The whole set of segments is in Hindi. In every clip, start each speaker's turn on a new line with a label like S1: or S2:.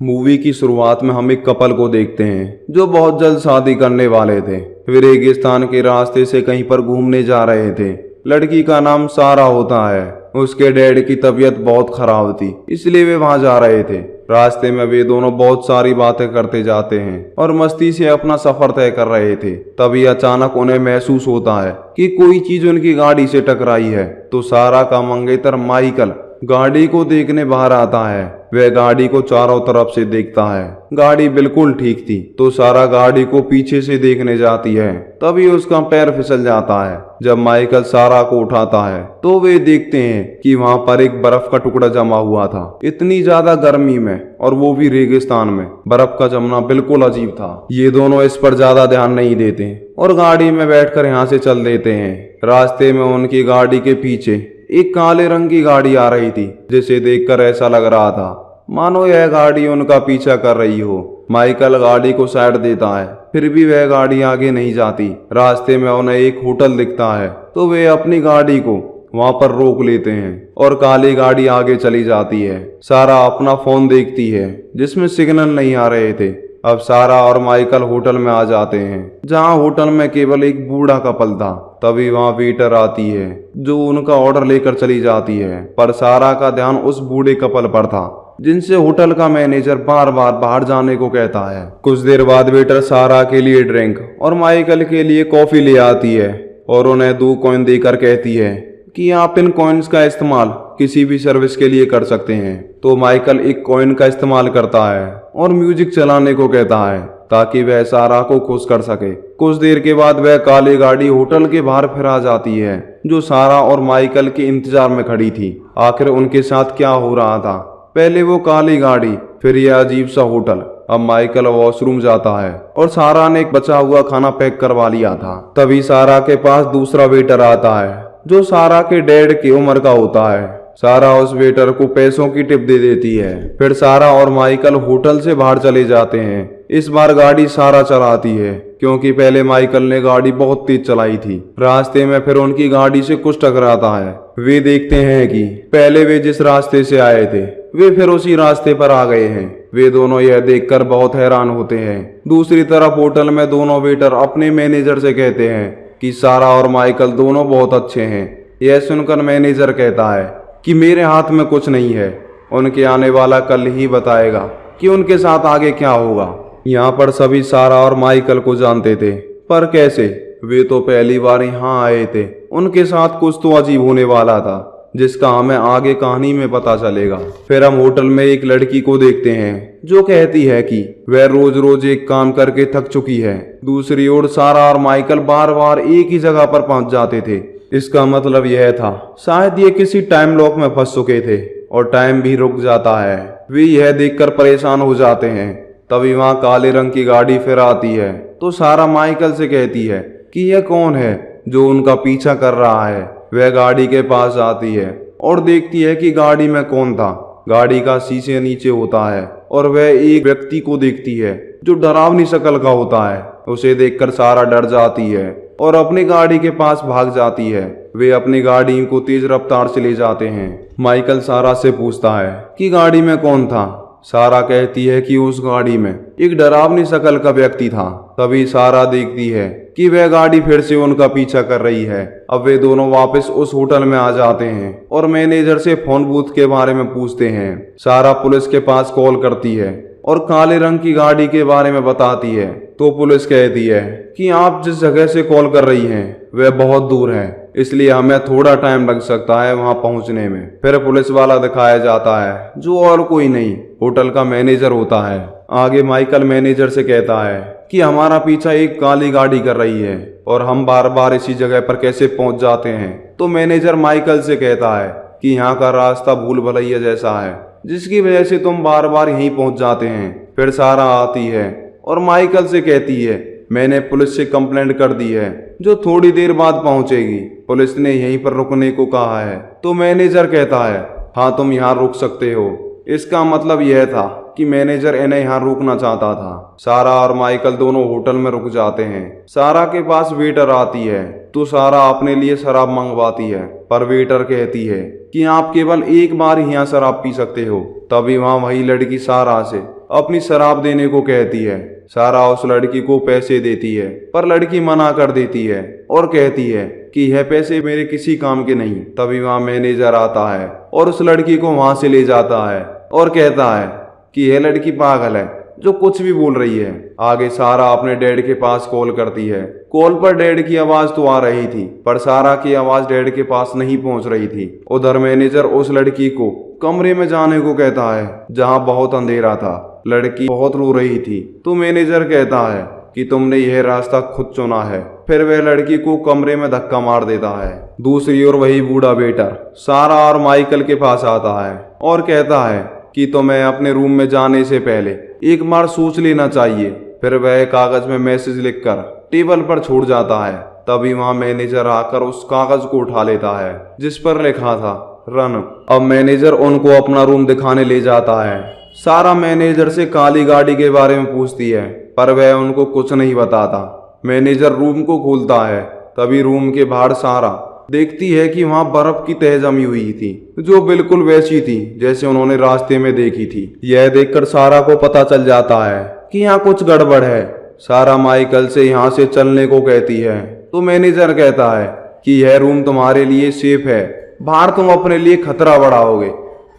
S1: मूवी की शुरुआत में हम एक कपल को देखते हैं जो बहुत जल्द शादी करने वाले थे। वे रेगिस्तान के रास्ते से कहीं पर घूमने जा रहे थे। लड़की का नाम सारा होता है। उसके डैड की तबीयत बहुत खराब थी, इसलिए वे वहां जा रहे थे। रास्ते में वे दोनों बहुत सारी बातें करते जाते हैं और मस्ती से अपना सफर तय कर रहे थे। तभी अचानक उन्हें महसूस होता है कि कोई चीज उनकी गाड़ी से टकराई है। तो सारा का मंगेतर माइकल गाड़ी को देखने बाहर आता है। वह गाड़ी को चारों तरफ से देखता है। गाड़ी बिल्कुल ठीक थी। तो सारा गाड़ी को पीछे से देखने जाती है। तभी उसका पैर फिसल जाता है। जब माइकल सारा को उठाता है तो वे देखते हैं कि वहां पर एक बर्फ का टुकड़ा जमा हुआ था। इतनी ज्यादा गर्मी में, और वो भी रेगिस्तान में, बर्फ का जमना बिल्कुल अजीब था। ये दोनों इस पर ज्यादा ध्यान नहीं देते और गाड़ी में बैठकर यहाँ से चल देते हैं। रास्ते में उनकी गाड़ी के पीछे एक काले रंग की गाड़ी आ रही थी, जिसे देखकर ऐसा लग रहा था मानो यह गाड़ी उनका पीछा कर रही हो। माइकल गाड़ी को साइड देता है, फिर भी वह गाड़ी आगे नहीं जाती। रास्ते में उन्हें एक होटल दिखता है तो वे अपनी गाड़ी को वहां पर रोक लेते हैं और काली गाड़ी आगे चली जाती है। सारा अपना फोन देखती है जिसमें सिग्नल नहीं आ रहे थे। अब सारा और माइकल होटल में आ जाते हैं, जहां होटल में केवल एक बूढ़ा कपल था। तभी वहां वेटर आती है जो उनका ऑर्डर लेकर चली जाती है, पर सारा का ध्यान उस बूढ़े कपल पर था जिनसे होटल का मैनेजर बार बार बाहर जाने को कहता है। कुछ देर बाद वेटर सारा के लिए ड्रिंक और माइकल के लिए कॉफी ले आती है और उन्हें 2 कॉइन देकर कहती है कि आप इन कॉइन्स का इस्तेमाल किसी भी सर्विस के लिए कर सकते हैं। तो माइकल एक कॉइन का इस्तेमाल करता है और म्यूजिक चलाने को कहता है ताकि वह सारा को खुश कर सके। कुछ देर के बाद वह काली गाड़ी होटल के बाहर फिर आ जाती है, जो सारा और माइकल के इंतजार में खड़ी थी। आखिर उनके साथ क्या हो रहा था? पहले वो काली गाड़ी, फिर यह अजीब सा होटल। अब माइकल वॉशरूम जाता है और सारा ने एक बचा हुआ खाना पैक करवा लिया था। तभी सारा के पास दूसरा वेटर आता है जो सारा के डैड की उम्र का होता है। सारा उस वेटर को पैसों की टिप दे देती है। फिर सारा और माइकल होटल से बाहर चले जाते हैं। इस बार गाड़ी सारा चलाती है क्योंकि पहले माइकल ने गाड़ी बहुत तेज चलाई थी। रास्ते में फिर उनकी गाड़ी से कुछ टकराता है। वे देखते हैं कि पहले वे जिस रास्ते से आए थे वे फिर उसी रास्ते पर आ गए हैं। वे दोनों यह देखकर बहुत हैरान होते हैं। दूसरी तरफ होटल में दोनों वेटर अपने मैनेजर से कहते हैं कि सारा और माइकल दोनों बहुत अच्छे हैं। यह सुनकर मैनेजर कहता है कि मेरे हाथ में कुछ नहीं है, उनके आने वाला कल ही बताएगा कि उनके साथ आगे क्या होगा। यहाँ पर सभी सारा और माइकल को जानते थे, पर कैसे? वे तो पहली बार यहाँ आए थे। उनके साथ कुछ तो अजीब होने वाला था जिसका हमें आगे कहानी में पता चलेगा। फिर हम होटल में एक लड़की को देखते हैं जो कहती है कि वह रोज रोज एक काम करके थक चुकी है। दूसरी ओर सारा और माइकल बार बार एक ही जगह पर पहुंच जाते थे। इसका मतलब यह था शायद ये किसी टाइम लॉक में फंस चुके थे और टाइम भी रुक जाता है। वे यह देखकर परेशान हो जाते हैं। तभी वहां काले रंग की गाड़ी फिर आती है तो सारा माइकल से कहती है कि यह कौन है जो उनका पीछा कर रहा है। वह गाड़ी के पास आती है और देखती है कि गाड़ी में कौन था। गाड़ी का शीशे नीचे होता है और वह एक व्यक्ति को देखती है जो डरावनी शक्ल का होता है। उसे देखकर सारा डर जाती है और अपनी गाड़ी के पास भाग जाती है। वे अपनी गाड़ी को तेज रफ्तार से ले जाते हैं। माइकल सारा से पूछता है कि गाड़ी में कौन था। सारा कहती है कि उस गाड़ी में एक डरावनी शक्ल का व्यक्ति था। तभी सारा देखती है कि वह गाड़ी फिर से उनका पीछा कर रही है। अब वे दोनों वापस उस होटल में आ जाते हैं और मैनेजर से फोन बूथ के बारे में पूछते हैं। सारा पुलिस के पास कॉल करती है और काले रंग की गाड़ी के बारे में बताती है। तो पुलिस कहती है कि आप जिस जगह से कॉल कर रही हैं वह बहुत दूर है, इसलिए हमें थोड़ा टाइम लग सकता है वहां पहुंचने में। फिर पुलिस वाला दिखाया जाता है जो और कोई नहीं, होटल का मैनेजर होता है। आगे माइकल मैनेजर से कहता है कि हमारा पीछा एक काली गाड़ी कर रही है और हम बार बार इसी जगह पर कैसे पहुंच जाते हैं। तो मैनेजर माइकल से कहता है कि यहाँ का रास्ता भूल भुलैया जैसा है जिसकी वजह से तुम बार बार यहीं पहुंच जाते हैं। फिर सारा आती है और माइकल से कहती है मैंने पुलिस से कंप्लेंट कर दी है जो थोड़ी देर बाद पहुंचेगी। पुलिस ने यहीं पर रुकने को कहा है। तो मैनेजर कहता है हाँ तुम यहाँ रुक सकते हो। इसका मतलब यह था कि मैनेजर इन्हें यहाँ रोकना चाहता था। सारा और माइकल दोनों होटल में रुक जाते हैं। सारा के पास वेटर आती है तो सारा अपने लिए शराब मंगवाती है, पर वेटर कहती है कि आप केवल एक बार ही यहाँ शराब पी सकते हो। तभी वहाँ वही लड़की सारा से अपनी शराब देने को कहती है। सारा उस लड़की को पैसे देती है, पर लड़की मना कर देती है और कहती है कि यह पैसे मेरे किसी काम के नहीं। तभी वहाँ मैनेजर आता है और उस लड़की को वहां से ले जाता है और कहता है कि यह लड़की पागल है जो कुछ भी बोल रही है। आगे सारा अपने डैड के पास कॉल करती है। कॉल पर डैड की आवाज तो आ रही थी, पर सारा की आवाज डैड के पास नहीं पहुंच रही थी। उधर मैनेजर उस लड़की को कमरे में जाने को कहता है जहां बहुत अंधेरा था। लड़की बहुत रो रही थी, तो मैनेजर कहता है कि तुमने यह रास्ता खुद चुना है। फिर वह लड़की को कमरे में धक्का मार देता है। दूसरी ओर वही बूढ़ा बेटर सारा और माइकल के पास आता है और कहता है कि तुम्हें अपने रूम में जाने से पहले एक बार सोच लेना चाहिए। फिर वह कागज में मैसेज लिखकर टेबल पर छोड़ जाता है। तभी वहां मैनेजर आकर उस कागज को उठा लेता है जिस पर लिखा था रन। अब मैनेजर उनको अपना रूम दिखाने ले जाता है। सारा मैनेजर से काली गाड़ी के बारे में पूछती है, पर वह उनको कुछ नहीं बताता। मैनेजर रूम को खोलता है। तभी रूम के बाहर सारा देखती है कि वहां बर्फ की तह जमी हुई थी, जो बिल्कुल वैसी थी जैसे उन्होंने रास्ते में देखी थी। यह देखकर सारा को पता चल जाता है कि यहाँ कुछ गड़बड़ है। सारा माइकल से यहाँ से चलने को कहती है, तो मैनेजर कहता है कि यह रूम तुम्हारे लिए सेफ है, बाहर तुम अपने लिए खतरा बढ़ाओगे।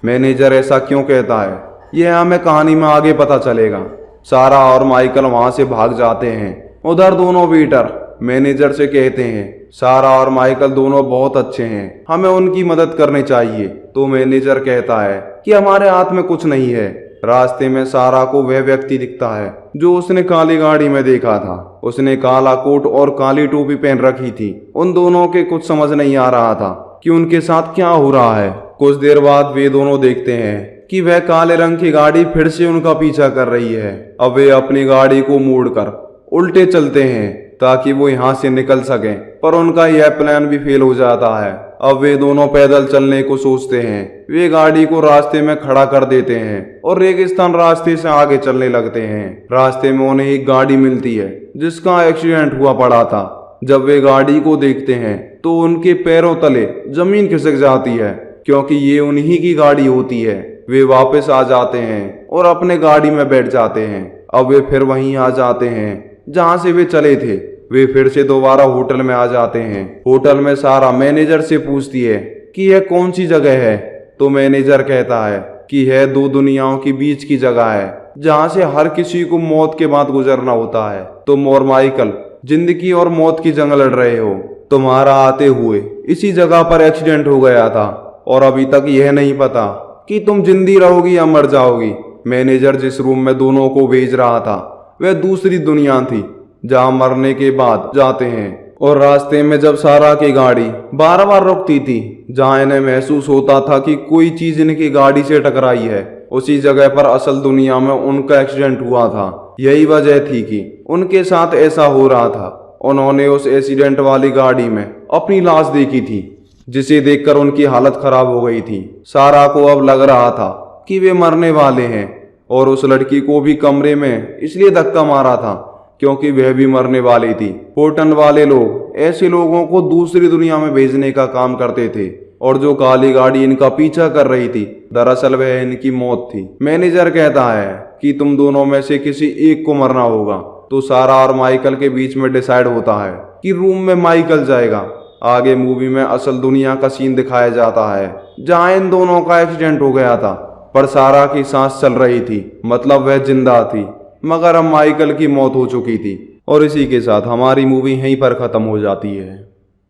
S1: मैनेजर ऐसा क्यों कहता है यह हमें कहानी में आगे पता चलेगा। सारा और माइकल वहां से भाग जाते हैं। उधर दोनों वेटर मैनेजर से कहते हैं सारा और माइकल दोनों बहुत अच्छे हैं, हमें उनकी मदद करनी चाहिए। तो मैनेजर कहता है कि हमारे हाथ में कुछ नहीं है। रास्ते में सारा को वह व्यक्ति दिखता है जो उसने काली गाड़ी में देखा था। उसने काला कोट और काली टोपी पहन रखी थी। उन दोनों के कुछ समझ नहीं आ रहा था कि उनके साथ क्या हो रहा है। कुछ देर बाद वे दोनों देखते हैं कि वह काले रंग की गाड़ी फिर से उनका पीछा कर रही है। अब वे अपनी गाड़ी को मोड़कर उल्टे चलते हैं ताकि वो यहाँ से निकल सकें, पर उनका यह प्लान भी फेल हो जाता है। अब वे दोनों पैदल चलने को सोचते हैं। वे गाड़ी को रास्ते में खड़ा कर देते हैं और रेगिस्तान रास्ते से आगे चलने लगते हैं। रास्ते में उन्हें एक गाड़ी मिलती है जिसका एक्सीडेंट हुआ पड़ा था। जब वे गाड़ी को देखते हैं तो उनके पैरों तले जमीन खिसक जाती है, क्योंकि ये उन्हीं की गाड़ी होती है। वे वापस आ जाते हैं और अपने गाड़ी में बैठ जाते हैं। अब वे फिर वहीं आ जाते हैं जहां से वे चले थे। वे फिर से दोबारा होटल में आ जाते हैं। होटल में सारा मैनेजर से पूछती है कि यह कौन सी जगह है। तो मैनेजर कहता है कि यह दो दुनियाओं के बीच की जगह है जहां से हर किसी को मौत के बाद गुजरना होता है। तुम और माइकल जिंदगी और मौत की जंग लड़ रहे हो। तुम्हारा आते हुए इसी जगह पर एक्सीडेंट हो गया था और अभी तक यह नहीं पता कि तुम जिंदी रहोगी या मर जाओगी। मैनेजर जिस रूम में दोनों को भेज रहा था वह दूसरी दुनिया थी जहां मरने के बाद जाते हैं। और रास्ते में जब सारा की गाड़ी बार बार रुकती थी जहां इन्हें महसूस होता था कि कोई चीज इनकी गाड़ी से टकराई है, उसी जगह पर असल दुनिया में उनका एक्सीडेंट हुआ था। यही वजह थी कि उनके साथ ऐसा हो रहा था। उन्होंने उस एक्सीडेंट वाली गाड़ी में अपनी लाश देखी थी, जिसे देखकर उनकी हालत खराब हो गई थी। सारा को अब लग रहा था कि वे मरने वाले हैं और उस लड़की को भी कमरे में इसलिए धक्का मारा था क्योंकि वह भी मरने वाली थी। होटल वाले लोग ऐसे लोगों को दूसरी दुनिया में भेजने का काम करते थे और जो काली गाड़ी इनका पीछा कर रही थी दरअसल वह इनकी मौत थी। मैनेजर कहता है कि तुम दोनों में से किसी एक को मरना होगा। तो सारा और माइकल के बीच में डिसाइड होता है कि रूम में माइकल जाएगा। आगे मूवी में असल दुनिया का सीन दिखाया जाता है जहां इन दोनों का एक्सीडेंट हो गया था, पर सारा की सांस चल रही थी, मतलब वह जिंदा थी, मगर अब माइकल की मौत हो चुकी थी। और इसी के साथ हमारी मूवी यहीं पर खत्म हो जाती है।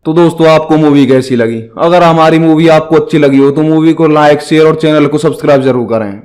S1: तो दोस्तों, आपको मूवी कैसी लगी? अगर हमारी मूवी आपको अच्छी लगी हो तो मूवी को लाइक, शेयर और चैनल को सब्सक्राइब जरूर करें।